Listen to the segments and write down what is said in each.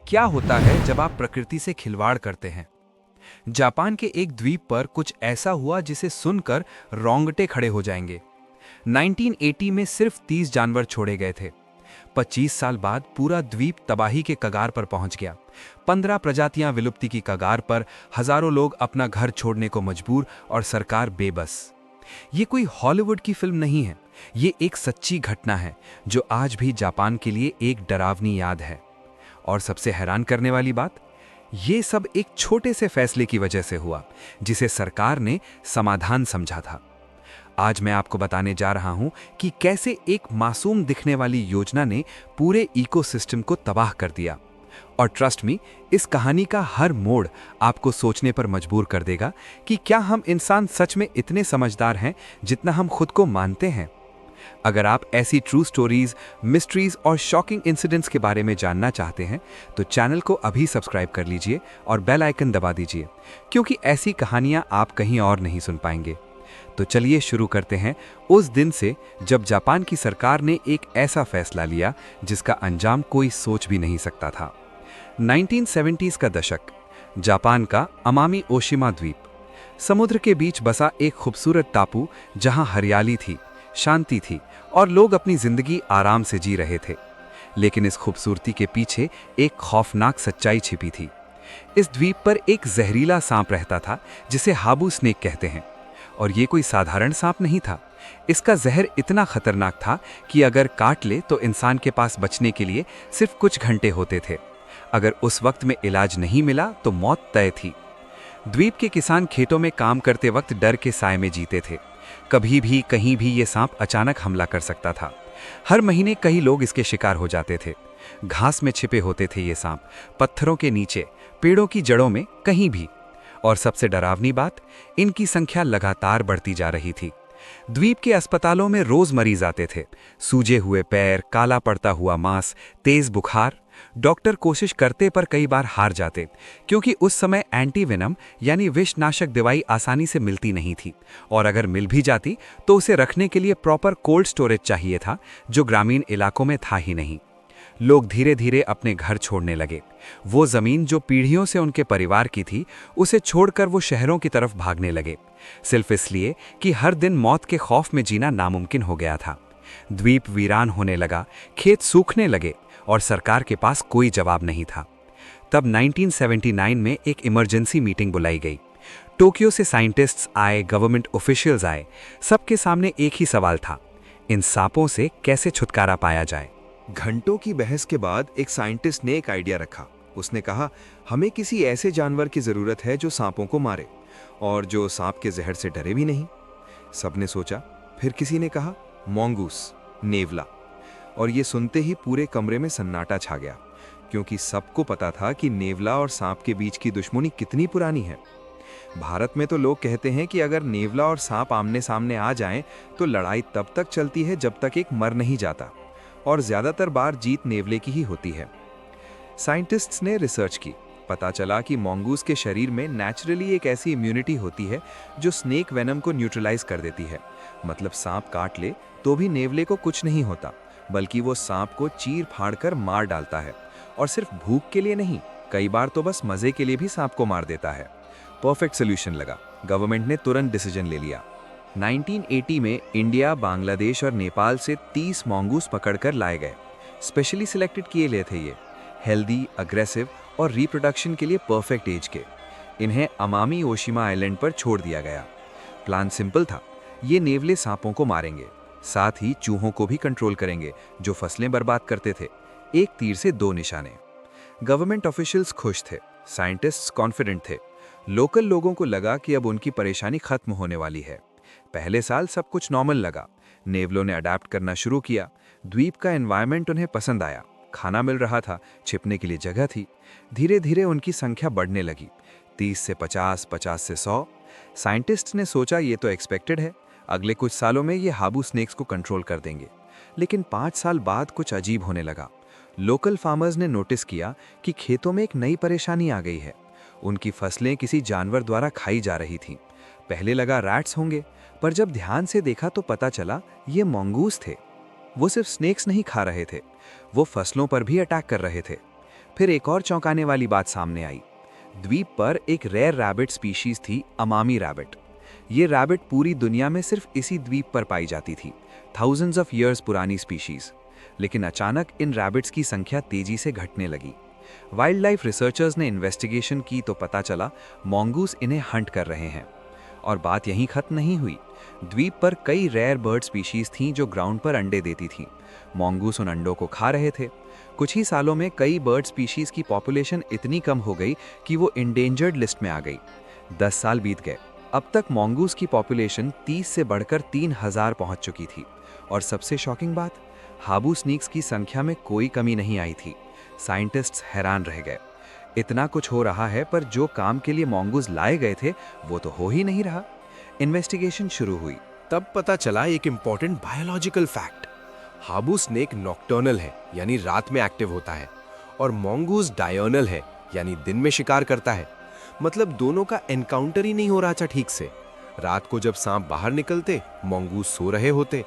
क्या होता है जब आप प्रकृति से खिलवाड़ करते हैं। जापान के एक द्वीप पर कुछ ऐसा हुआ जिसे सुनकर रोंगटे खड़े हो जाएंगे। 1980 में सिर्फ 30 जानवर छोड़े गए थे। 25 साल बाद पूरा द्वीप तबाही के कगार पर पहुंच गया। 15 प्रजातियां विलुप्ति की कगार पर, हजारों लोग अपना घर छोड़ने को मजबूर और सरकार बेबस। ये कोई हॉलीवुड की फिल्म नहीं है, ये एक सच्ची घटना है जो आज भी जापान के लिए एक डरावनी याद है। और सबसे हैरान करने वाली बात, ये सब एक छोटे से फैसले की वजह से हुआ जिसे सरकार ने समाधान समझा था। आज मैं आपको बताने जा रहा हूं कि कैसे एक मासूम दिखने वाली योजना ने पूरे इकोसिस्टम को तबाह कर दिया। और ट्रस्ट मी, इस कहानी का हर मोड़ आपको सोचने पर मजबूर कर देगा कि क्या हम इंसान सच में इतने समझदार हैं जितना हम खुद को मानते हैं। अगर आप ऐसी ट्रू स्टोरीज, मिस्ट्रीज और शॉकिंग इंसिडेंट्स के बारे में जानना चाहते हैं तो चैनल को अभी सब्सक्राइब कर लीजिए और बेल आइकन दबा दीजिए, क्योंकि ऐसी कहानियां आप कहीं और नहीं सुन पाएंगे। तो चलिए शुरू करते हैं उस दिन से जब जापान की सरकार ने एक ऐसा फैसला लिया जिसका अंजाम कोई सोच भी नहीं सकता था। 1970s का दशक, जापान का अमामी ओशिमा द्वीप, समुद्र के बीच बसा एक खूबसूरत टापू जहां हरियाली थी, शांति थी और लोग अपनी जिंदगी आराम से जी रहे थे। लेकिन इस खूबसूरती के पीछे एक खौफनाक सच्चाई छिपी थी। इस द्वीप पर एक जहरीला सांप रहता था जिसे हाबू स्नेक कहते हैं। और ये कोई साधारण सांप नहीं था। इसका जहर इतना खतरनाक था कि अगर काट ले तो इंसान के पास बचने के लिए सिर्फ कुछ घंटे होते थे। अगर उस वक्त में इलाज नहीं मिला तो मौत तय थी। द्वीप के किसान खेतों में काम करते वक्त डर के साए में जीते थे। कभी भी कहीं भी ये सांप अचानक हमला कर सकता था। हर महीने कई लोग इसके शिकार हो जाते थे। घास में छिपे होते थे ये सांप, पत्थरों के नीचे, पेड़ों की जड़ों में, कहीं भी। और सबसे डरावनी बात, इनकी संख्या लगातार बढ़ती जा रही थी। द्वीप के अस्पतालों में रोज मरीज आते थे, सूजे हुए पैर, काला पड़ता हुआ मांस, तेज बुखार। डॉक्टर कोशिश करते पर कई बार हार जाते, क्योंकि उस समय एंटीवेनम यानी विषनाशक दवाई आसानी से मिलती नहीं थी। और अगर मिल भी जाती तो उसे रखने के लिए प्रॉपर कोल्ड स्टोरेज चाहिए था, जो ग्रामीण इलाकों में था ही नहीं। लोग धीरे धीरे अपने घर छोड़ने लगे। वो जमीन जो पीढ़ियों से उनके परिवार की थी, उसे छोड़कर वो शहरों की तरफ भागने लगे, सिर्फ इसलिए कि हर दिन मौत के खौफ में जीना नामुमकिन हो गया था। द्वीप वीरान होने लगा, खेत सूखने लगे और सरकार के पास कोई जवाब नहीं था। तब 1979 में एक इमरजेंसी मीटिंग बुलाई गई। टोक्यो से साइंटिस्ट्स आए, गवर्नमेंट ऑफिशियल्स आए। सबके सामने एक ही सवाल था, इन सांपों से कैसे छुटकारा पाया जाए। घंटों की बहस के बाद एक साइंटिस्ट ने एक आइडिया रखा। उसने कहा, हमें किसी ऐसे जानवर की जरूरत है जो सांपों को मारे और जो सांप के जहर से डरे भी नहीं। सबने सोचा। फिर किसी ने कहा, मॉन्गूस, नेवला। और ये सुनते ही पूरे कमरे में सन्नाटा छा गया, क्योंकि सबको पता था कि नेवला और सांप के बीच की दुश्मनी कितनी पुरानी है। भारत में तो लोग कहते हैं कि अगर नेवला और सांप आमने सामने आ जाएं तो लड़ाई तब तक चलती है जब तक एक मर नहीं जाता, और ज्यादातर बार जीत नेवले की ही होती है। साइंटिस्ट्स ने रिसर्च की। पता चला कि मॉन्गूस के शरीर में नेचुरली एक ऐसी इम्यूनिटी होती है जो स्नेक वेनम को न्यूट्रलाइज कर देती है। मतलब सांप काट ले तो भी नेवले को कुछ नहीं होता, बल्कि वो सांप को चीर फाड़ कर मार डालता है। और सिर्फ भूख के लिए नहीं, कई बार तो बस मजे के लिए भी सांप को मार देता है। परफेक्ट सोल्यूशन लगा। गवर्नमेंट ने तुरंत डिसीजन ले लिया। 1980 में इंडिया, बांग्लादेश और नेपाल से 30 मॉन्गूस पकड़कर लाए गए। स्पेशली सिलेक्टेड किए गए थे ये, हेल्दी, अग्रेसिव और रिप्रोडक्शन के लिए परफेक्ट एज के। इन्हें अमामी ओशिमा आइलैंड पर छोड़ दिया गया। प्लान सिंपल था, ये नेवले सांपों को मारेंगे, साथ ही चूहों को भी कंट्रोल करेंगे जो फसलें बर्बाद करते थे। एक तीर से दो निशाने। गवर्नमेंट ऑफिशियल्स खुश थे, साइंटिस्ट्स कॉन्फिडेंट थे, लोकल लोगों को लगा कि अब उनकी परेशानी खत्म होने वाली है। पहले साल सब कुछ नॉर्मल लगा। नेवलों ने अडेप्ट करना शुरू किया। द्वीप का एनवायरनमेंट उन्हें पसंद आया, खाना मिल रहा था, छिपने के लिए जगह थी। धीरे धीरे उनकी संख्या बढ़ने लगी, 30 से 50, 50 से 100। साइंटिस्ट्स ने सोचा ये तो एक्सपेक्टेड है, अगले कुछ सालों में ये हाबू स्नेक्स को कंट्रोल कर देंगे। लेकिन 5 साल बाद कुछ अजीब होने लगा। लोकल फार्मर्स ने नोटिस किया कि खेतों में एक नई परेशानी आ गई है। उनकी फसलें किसी जानवर द्वारा खाई जा रही थीं। पहले लगा रैट्स होंगे, पर जब ध्यान से देखा तो पता चला ये मॉन्गूस थे। वो सिर्फ स्नेक्स नहीं खा रहे थे, वो फसलों पर भी अटैक कर रहे थे। फिर एक और चौंकाने वाली बात सामने आई। द्वीप पर एक रेयर रैबिट स्पीशीज थी, अमामी रैबिट। ये रैबिट पूरी दुनिया में सिर्फ इसी द्वीप पर पाई जाती थी, थाउजेंड्स ऑफ ईयर्स पुरानी स्पीशीज। लेकिन अचानक इन रैबिट्स की संख्या तेजी से घटने लगी। वाइल्ड लाइफ रिसर्चर्स ने इन्वेस्टिगेशन की तो पता चला मॉन्गूस इन्हें हंट कर रहे हैं। और बात यहीं खत्म नहीं हुई। द्वीप पर कई रेयर बर्ड स्पीशीज थीं जो ग्राउंड पर अंडे देती थीं। मॉन्गूस उन अंडों को खा रहे थे। कुछ ही सालों में कई बर्ड स्पीशीज की पॉपुलेशन इतनी कम हो गई कि वो इंडेंजर्ड लिस्ट में आ गई। 10 साल बीत गए। अब तक मॉन्गूस की पॉपुलेशन 30 से बढ़कर 3000 पहुंच चुकी थी। और सबसे शॉकिंग बात, हाबू स्नीक्स की संख्या में कोई कमी नहीं आई थी। साइंटिस्ट्स हैरान रह गए। इतना कुछ हो रहा है पर जो काम के लिए मॉन्गूस लाए गए थे वो तो हो ही नहीं रहा। इन्वेस्टिगेशन शुरू हुई। तब पता चला एक important biological fact. Habu snake nocturnal है, यानी रात में एक्टिव होता है, और मॉन्गूस डायर्नल है, यानी दिन में शिकार करता है। मतलब दोनों का एनकाउंटर ही नहीं हो रहा था ठीक से। रात को जब सांप बाहर निकलते, मॉन्गूस सो रहे होते।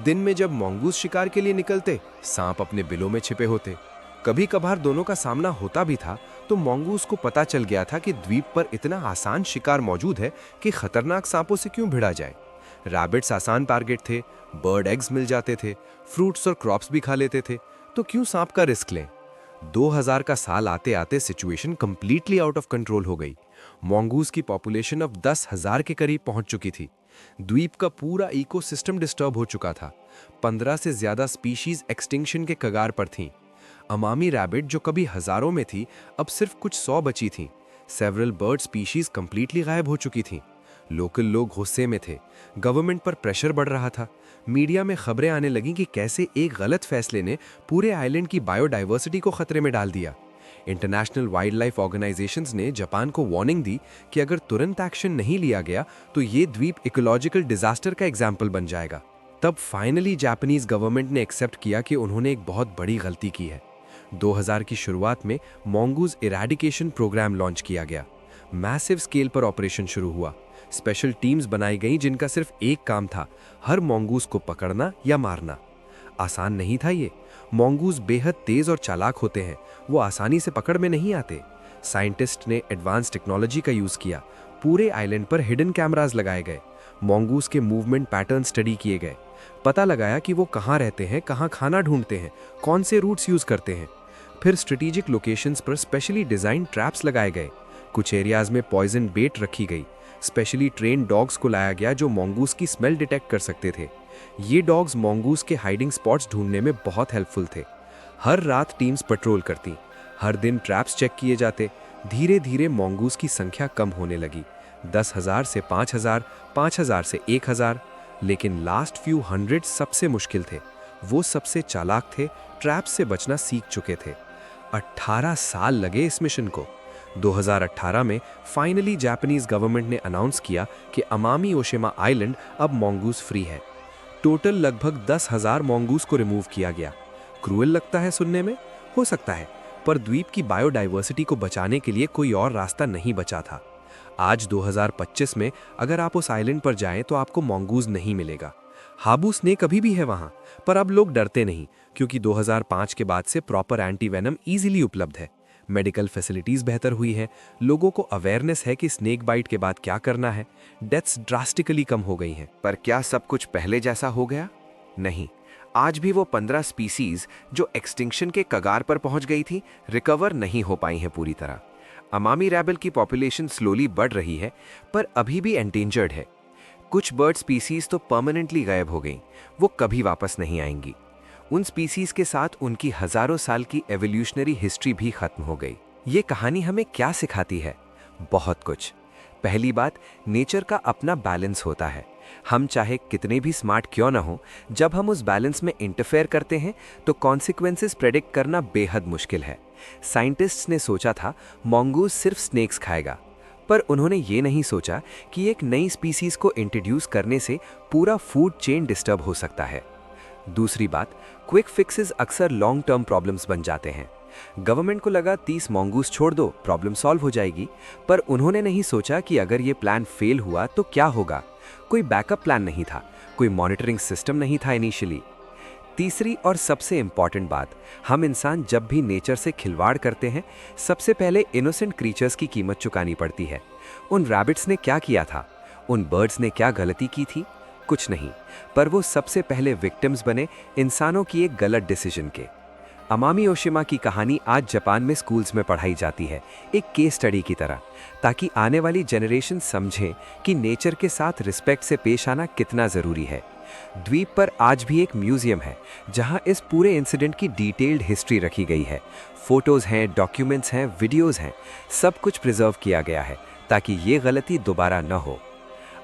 दिन में जब मॉन्गूस शिकार के लिए निकलते, सांप अपने बिलों में छिपे होते। कभी कभार दोनों का सामना होता भी था तो मॉन्गूस को पता चल गया था कि द्वीप पर इतना आसान शिकार मौजूद है कि खतरनाक सांपों से क्यों भिड़ा जाए। रैबिट्स आसान टारगेट थे, बर्ड एग्स मिल जाते थे, फ्रूट्स और क्रॉप्स भी खा लेते थे, तो क्यों सांप का रिस्क लें। 2000 का साल आते आते situation completely out of control हो गई। मॉन्गूस की पॉपुलेशन अब 10,000 के करीब पहुंच चुकी थी। द्वीप का पूरा इकोसिस्टम डिस्टर्ब हो चुका था। 15 से ज्यादा स्पीशीज एक्सटिंक्शन के कगार पर थीं। अमामी रैबिट जो कभी हजारों में थी, अब सिर्फ कुछ 100 बची थीं। सेवरल बर्ड स्पीशीज कंप्लीटली गायब हो चुकी थीं। लोकल लोग गुस्से में थे। गवर्नमेंट पर प्रेशर बढ़ रहा था। मीडिया में खबरें आने लगीं कि कैसे एक गलत फैसले ने पूरे आइलैंड की बायोडाइवर्सिटी को खतरे में डाल दिया। इंटरनेशनल वाइल्ड लाइफ ऑर्गेनाइजेशंस ने जापान को वार्निंग दी कि अगर तुरंत एक्शन नहीं लिया गया तो ये द्वीप इकोलॉजिकल डिजास्टर का एग्जाम्पल बन जाएगा। तब फाइनली जापानीज गवर्नमेंट ने एक्सेप्ट किया कि उन्होंने एक बहुत बड़ी गलती की है। 2000 की शुरुआत में मॉन्गूस इरेडिकेशन प्रोग्राम लॉन्च किया गया। मैसिव स्केल पर ऑपरेशन शुरू हुआ। स्पेशल टीम्स बनाई गईं जिनका सिर्फ एक काम था, हर मॉन्गूस को पकड़ना या मारना। आसान नहीं था ये। मॉन्गूस बेहद तेज और चालाक होते हैं, वो आसानी से पकड़ में नहीं आते। साइंटिस्ट ने एडवांस टेक्नोलॉजी का यूज किया। पूरे आइलैंड पर हिडन कैमरास लगाए गए। मॉन्गूस के मूवमेंट पैटर्न स्टडी किए गए। पता लगाया कि वो कहाँ रहते हैं, कहाँ खाना ढूंढते हैं, कौन से रूट्स यूज करते हैं। फिर स्ट्रेटेजिक लोकेशंस पर स्पेशली डिजाइन ट्रैप्स लगाए गए। कुछ एरियाज में पॉइजन बेट रखी गई। स्पेशली ट्रेन डॉग्स को लाया गया जो मॉन्गूस की स्मेल डिटेक्ट कर सकते थे। ये डॉग्स मॉन्गूस के हाइडिंग स्पॉट्स ढूंढने में बहुत हेल्पफुल थे। हर रात टीम्स पेट्रोल करती। हर दिन ट्रैप्स चेक किए जाते। धीरे धीरे मॉन्गूस की संख्या कम होने लगी। 10,000 से 5,000, 5,000 से 1,000। लेकिन लास्ट फ्यू हंड्रेड सबसे मुश्किल थे। वो सबसे चालाक थे, ट्रैप्स से बचना सीख चुके थे। 18 साल लगे इस मिशन को। 2018 में फाइनली जापानीज गवर्नमेंट ने अनाउंस किया कि अमामी ओशिमा आइलैंड अब मॉन्गूस फ्री है। टोटल लगभग 10,000 मॉन्गूस को रिमूव किया गया। क्रूएल लगता है सुनने में, हो सकता है, पर द्वीप की बायोडाइवर्सिटी को बचाने के लिए कोई और रास्ता नहीं बचा था। आज 2025 में अगर आप उस आइलैंड पर जाएं तो आपको मॉन्गूस नहीं मिलेगा। हाबू स्नेक अभी भी है वहां, पर अब लोग डरते नहीं क्योंकि 2005 के बाद से प्रॉपर एंटी वेनम इजीली उपलब्ध है। मेडिकल फैसिलिटीज बेहतर हुई है। लोगों को अवेयरनेस है कि स्नेक बाइट के बाद क्या करना है। डेथ्स ड्रास्टिकली कम हो गई हैं। पर क्या सब कुछ पहले जैसा हो गया? नहीं। आज भी वो 15 स्पीसीज जो एक्सटिंक्शन के कगार पर पहुंच गई थी, रिकवर नहीं हो पाई हैं पूरी तरह। अमामी रैबिट की पॉपुलेशन स्लोली बढ़ रही है, पर अभी भी एंडेंजर्ड है। कुछ बर्ड स्पीसीज तो परमानेंटली गायब हो गई, वो कभी वापस नहीं आएंगी। उन स्पीसीज के साथ उनकी हजारों साल की एवोल्यूशनरी हिस्ट्री भी खत्म हो गई। ये कहानी हमें क्या सिखाती है? बहुत कुछ। पहली बात, नेचर का अपना बैलेंस होता है। हम चाहे कितने भी स्मार्ट क्यों ना हो, जब हम उस बैलेंस में इंटरफेयर करते हैं तो कॉन्सिक्वेंसेस प्रेडिक्ट करना बेहद मुश्किल है। साइंटिस्ट्स ने सोचा था मॉन्गूस सिर्फ स्नेक्स खाएगा, पर उन्होंने ये नहीं सोचा कि एक नई स्पीसीज को इंट्रोड्यूस करने से पूरा फूड चेन डिस्टर्ब हो सकता है। दूसरी बात, क्विक फिक्सेस अक्सर लॉन्ग टर्म प्रॉब्लम्स बन जाते हैं। गवर्नमेंट को लगा 30 मॉन्गूस छोड़ दो, प्रॉब्लम सॉल्व हो जाएगी, पर उन्होंने नहीं सोचा कि अगर ये प्लान फेल हुआ तो क्या होगा। कोई बैकअप प्लान नहीं था, कोई मॉनिटरिंग सिस्टम नहीं था इनिशियली। तीसरी और सबसे इम्पॉर्टेंट बात, हम इंसान जब भी नेचर से खिलवाड़ करते हैं, सबसे पहले इनोसेंट क्रीचर्स की कीमत चुकानी पड़ती है। उन रैबिट्स ने क्या किया था, उन बर्ड्स ने क्या गलती की थी? कुछ नहीं, पर वो सबसे पहले विक्टिम्स बने इंसानों की एक गलत डिसीजन के। अमामी ओशिमा की कहानी आज जापान में स्कूल्स में पढ़ाई जाती है, एक केस स्टडी की तरह, ताकि आने वाली जनरेशन समझें कि नेचर के साथ रिस्पेक्ट से पेश आना कितना ज़रूरी है। द्वीप पर आज भी एक म्यूजियम है जहां इस पूरे इंसिडेंट की डिटेल्ड हिस्ट्री रखी गई है। फोटोज़ हैं, डॉक्यूमेंट्स हैं, वीडियोज़ हैं, सब कुछ प्रिजर्व किया गया है ताकि ये गलती दोबारा न हो।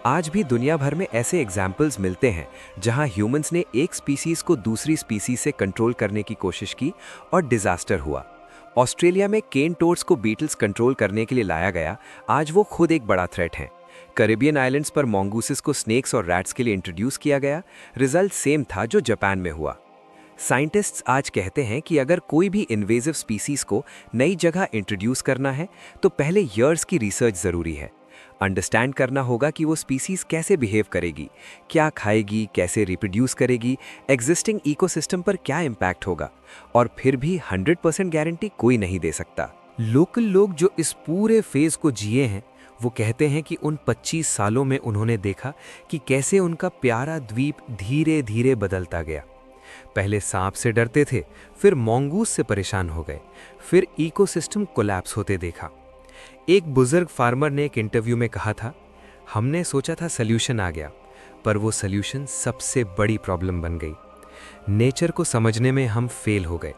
आज भी दुनिया भर में ऐसे एग्जाम्पल्स मिलते हैं जहां ह्यूमंस ने एक स्पीसीज को दूसरी स्पीसीज से कंट्रोल करने की कोशिश की और डिजास्टर हुआ। ऑस्ट्रेलिया में केन टोड्स को बीटल्स कंट्रोल करने के लिए लाया गया, आज वो खुद एक बड़ा थ्रेट हैं। कैरिबियन आइलैंड्स पर मोंगूसेस को स्नेक्स और रैट्स के लिए इंट्रोड्यूस किया गया, रिजल्ट सेम था जो जापान में हुआ। साइंटिस्ट्स आज कहते हैं कि अगर कोई भी इन्वेजिव स्पीसीज को नई जगह इंट्रोड्यूस करना है तो पहले ईयर्स की रिसर्च ज़रूरी है। अंडरस्टैंड करना होगा कि वो स्पीसीज कैसे बिहेव करेगी, क्या खाएगी, कैसे रिप्रोड्यूस करेगी, एग्जिस्टिंग इकोसिस्टम पर क्या इम्पैक्ट होगा, और फिर भी 100% गारंटी कोई नहीं दे सकता। लोकल लोग जो इस पूरे फेज को जिए हैं, वो कहते हैं कि उन 25 सालों में उन्होंने देखा कि कैसे उनका प्यारा द्वीप धीरे धीरे बदलता गया। पहले सांप से डरते थे, फिर मोंगूस से परेशान हो गए, फिर इकोसिस्टम कोलैप्स होते देखा। एक बुजुर्ग फार्मर ने एक इंटरव्यू में कहा था, हमने सोचा था सल्यूशन आ गया, पर वो सल्यूशन सबसे बड़ी प्रॉब्लम बन गई। नेचर को समझने में हम फेल हो गए।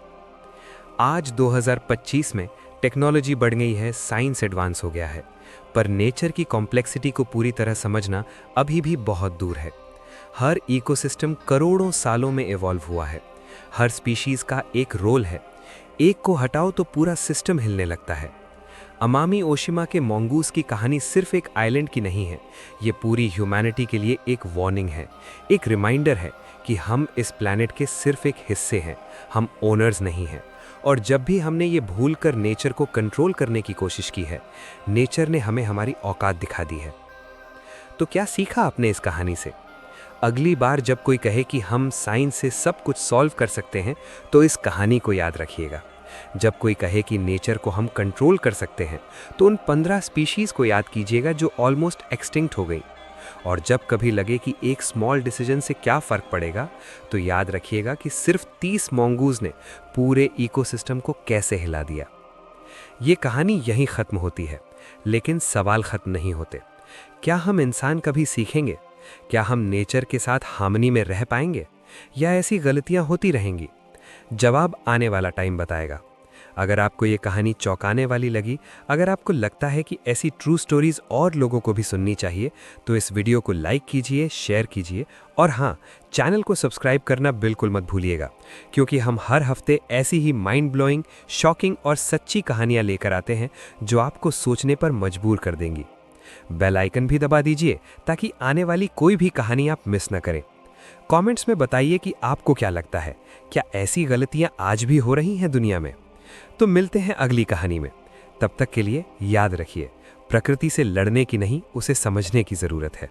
आज 2025 में टेक्नोलॉजी बढ़ गई है, साइंस एडवांस हो गया है, पर नेचर की कॉम्प्लेक्सिटी को पूरी तरह समझना अभी भी बहुत दूर है। हर इकोसिस्टम करोड़ों सालों में इवॉल्व हुआ है, हर स्पीशीज का एक रोल है, एक को हटाओ तो पूरा सिस्टम हिलने लगता है। अमामी ओशिमा के मोंगूस की कहानी सिर्फ एक आइलैंड की नहीं है, ये पूरी ह्यूमैनिटी के लिए एक वार्निंग है, एक रिमाइंडर है कि हम इस प्लैनेट के सिर्फ एक हिस्से हैं, हम ओनर्स नहीं हैं। और जब भी हमने ये भूलकर नेचर को कंट्रोल करने की कोशिश की है, नेचर ने हमें हमारी औकात दिखा दी है। तो क्या सीखा आपने इस कहानी से? अगली बार जब कोई कहे कि हम साइंस से सब कुछ सॉल्व कर सकते हैं, तो इस कहानी को याद रखिएगा। जब कोई कहे कि नेचर को हम कंट्रोल कर सकते हैं, तो उन 15 स्पीशीज को याद कीजिएगा जो ऑलमोस्ट एक्सटिंक्ट हो गई। और जब कभी लगे कि एक स्मॉल डिसीजन से क्या फ़र्क पड़ेगा, तो याद रखिएगा कि सिर्फ 30 मोंगूज ने पूरे इकोसिस्टम को कैसे हिला दिया। ये कहानी यहीं ख़त्म होती है, लेकिन सवाल ख़त्म नहीं होते। क्या हम इंसान कभी सीखेंगे? क्या हम नेचर के साथ हार्मनी में रह पाएंगे, या ऐसी गलतियां होती रहेंगी? जवाब आने वाला टाइम बताएगा। अगर आपको ये कहानी चौंकाने वाली लगी, अगर आपको लगता है कि ऐसी ट्रू स्टोरीज और लोगों को भी सुननी चाहिए, तो इस वीडियो को लाइक कीजिए, शेयर कीजिए, और हाँ, चैनल को सब्सक्राइब करना बिल्कुल मत भूलिएगा, क्योंकि हम हर हफ्ते ऐसी ही माइंड ब्लोइंग, शॉकिंग और सच्ची कहानियाँ लेकर आते हैं जो आपको सोचने पर मजबूर कर देंगी। बेल आइकन भी दबा दीजिए ताकि आने वाली कोई भी कहानी आप मिस न करें। कमेंट्स में बताइए कि आपको क्या लगता है, क्या ऐसी गलतियां आज भी हो रही हैं दुनिया में? तो मिलते हैं अगली कहानी में। तब तक के लिए याद रखिए, प्रकृति से लड़ने की नहीं, उसे समझने की ज़रूरत है।